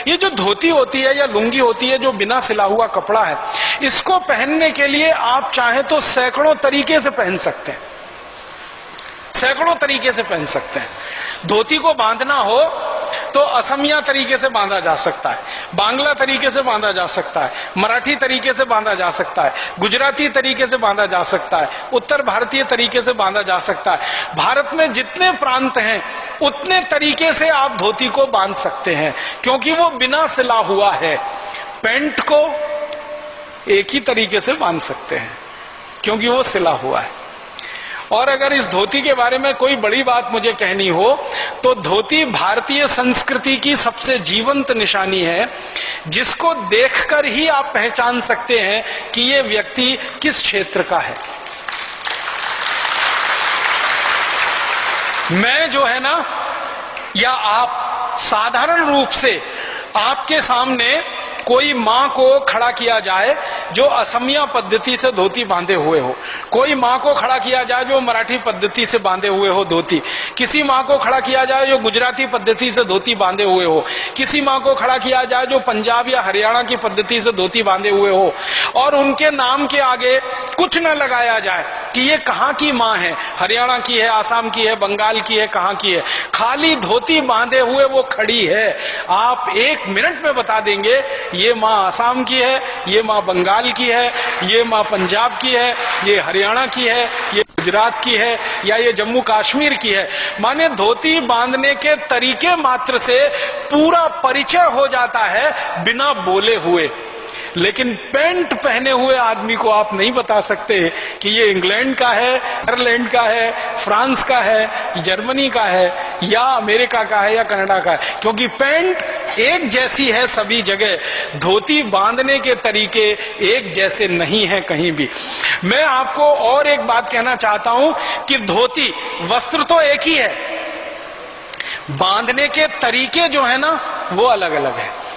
ये जो धोती होती है या लुंगी होती है, जो बिना सिला हुआ कपड़ा है, इसको पहनने के लिए आप चाहे तो सैकड़ों तरीके से पहन सकते हैं, सैकड़ों तरीके से पहन सकते हैं। धोती को बांधना हो तो असमिया तरीके से बांधा जा सकता है, बांग्ला तरीके से बांधा जा सकता है, मराठी तरीके से बांधा जा सकता है, गुजराती तरीके से बांधा जा सकता है, उत्तर भारतीय तरीके से बांधा जा सकता है। भारत में जितने प्रांत हैं उतने तरीके से आप धोती को बांध सकते हैं, क्योंकि वो बिना सिला हुआ है। पैंट को एक ही तरीके से बांध सकते हैं क्योंकि वो सिला हुआ है। और अगर इस धोती के बारे में कोई बड़ी बात मुझे कहनी हो तो धोती भारतीय संस्कृति की सबसे जीवंत निशानी है, जिसको देखकर ही आप पहचान सकते हैं कि ये व्यक्ति किस क्षेत्र का है। मैं जो है ना, या आप साधारण रूप से आपके सामने कोई माँ को खड़ा किया जाए जो असमिया पद्धति से धोती बांधे हुए हो, कोई माँ को खड़ा किया जाए जो मराठी पद्धति से बांधे हुए हो धोती, किसी माँ को खड़ा किया जाए जो गुजराती पद्धति से धोती बांधे हुए हो, किसी माँ को खड़ा किया जाए जो पंजाब या हरियाणा की पद्धति से धोती बांधे हुए हो, और उनके नाम के आगे कुछ न लगाया जाए कि ये कहाँ की माँ है, हरियाणा की है, आसाम की है, बंगाल की है, कहाँ की है, खाली धोती बांधे हुए वो खड़ी है। आप 1 मिनट में बता देंगे ये माँ आसाम की है, ये माँ बंगाल की है, ये माँ पंजाब की है, ये हरियाणा की है, ये गुजरात की है, या ये जम्मू कश्मीर की है। माने धोती बांधने के तरीके मात्र से पूरा परिचय हो जाता है बिना बोले हुए। लेकिन पैंट पहने हुए आदमी को आप नहीं बता सकते कि ये इंग्लैंड का है, आयरलैंड का है, फ्रांस का है, जर्मनी का है, या अमेरिका का है, या कनाडा का है, क्योंकि पैंट एक जैसी है सभी जगह। धोती बांधने के तरीके एक जैसे नहीं है कहीं भी। मैं आपको और एक बात कहना चाहता हूं कि धोती वस्त्र तो एक ही है, बांधने के तरीके जो है ना वो अलग अलग है।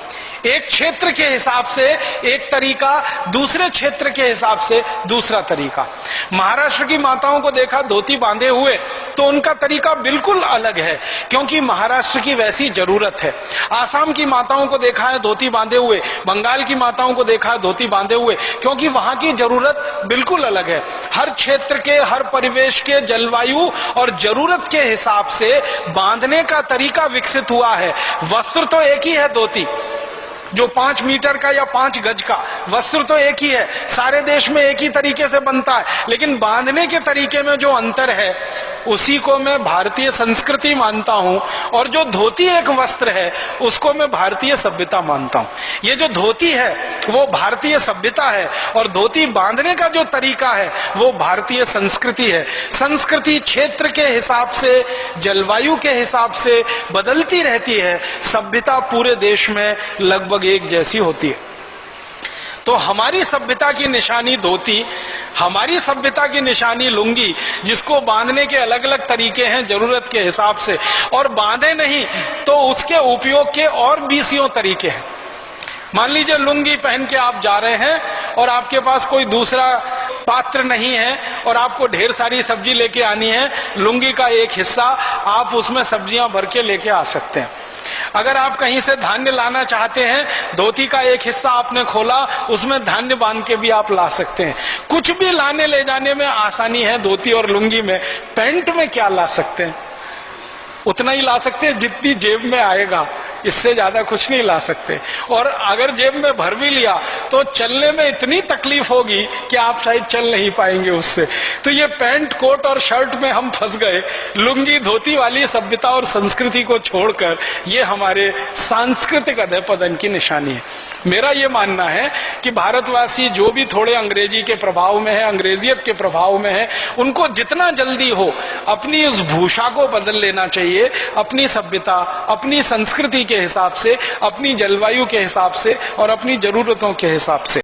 एक क्षेत्र के हिसाब से एक तरीका, दूसरे क्षेत्र के हिसाब से दूसरा तरीका। महाराष्ट्र की माताओं को देखा धोती बांधे हुए तो उनका तरीका बिल्कुल अलग है, क्योंकि महाराष्ट्र की वैसी जरूरत है। आसाम की माताओं को देखा है धोती बांधे हुए, बंगाल की माताओं को देखा है धोती बांधे हुए, क्योंकि वहां की जरूरत बिल्कुल अलग है। हर क्षेत्र के, हर परिवेश के, जलवायु और जरूरत के हिसाब से बांधने का तरीका विकसित हुआ है। वस्त्र तो एक ही है धोती, जो 5 मीटर का या 5 गज का वस्त्र तो एक ही है, सारे देश में एक ही तरीके से बनता है, लेकिन बांधने के तरीके में जो अंतर है उसी को मैं भारतीय संस्कृति मानता हूं। और जो धोती एक वस्त्र है उसको मैं भारतीय सभ्यता मानता हूं। ये जो धोती है वो भारतीय सभ्यता है, और धोती बांधने का जो तरीका है वो भारतीय संस्कृति है। संस्कृति क्षेत्र के हिसाब से, जलवायु के हिसाब से बदलती रहती है, सभ्यता पूरे देश में लगभग एक जैसी होती है। तो हमारी सभ्यता की निशानी धोती, हमारी सभ्यता की निशानी लुंगी, जिसको बांधने के अलग अलग तरीके हैं जरूरत के हिसाब से, और बांधे नहीं तो उसके उपयोग के और 20 तरीके हैं। मान लीजिए लुंगी पहन के आप जा रहे हैं और आपके पास कोई दूसरा पात्र नहीं है और आपको ढेर सारी सब्जी लेके आनी है, लुंगी का एक हिस्सा आप उसमें सब्जियां भर के लेके आ सकते हैं। अगर आप कहीं से धान्य लाना चाहते हैं, धोती का एक हिस्सा आपने खोला, उसमें धान्य बांध के भी आप ला सकते हैं। कुछ भी लाने ले जाने में आसानी है धोती और लुंगी में। पैंट में क्या ला सकते हैं? उतना ही ला सकते हैं जितनी जेब में आएगा, इससे ज्यादा कुछ नहीं ला सकते। और अगर जेब में भर भी लिया तो चलने में इतनी तकलीफ होगी कि आप शायद चल नहीं पाएंगे उससे। तो ये पैंट, कोट और शर्ट में हम फंस गए। लुंगी धोती वाली सभ्यता और संस्कृति को छोड़कर ये हमारे सांस्कृतिक अधःपतन की निशानी है। मेरा ये मानना है कि भारतवासी जो भी थोड़े अंग्रेजी के प्रभाव में है, अंग्रेजियत के प्रभाव में है, उनको जितना जल्दी हो अपनी उस भूषा को बदल लेना चाहिए, अपनी सभ्यता, अपनी संस्कृति के हिसाब से, अपनी जलवायु के हिसाब से और अपनी जरूरतों के हिसाब से।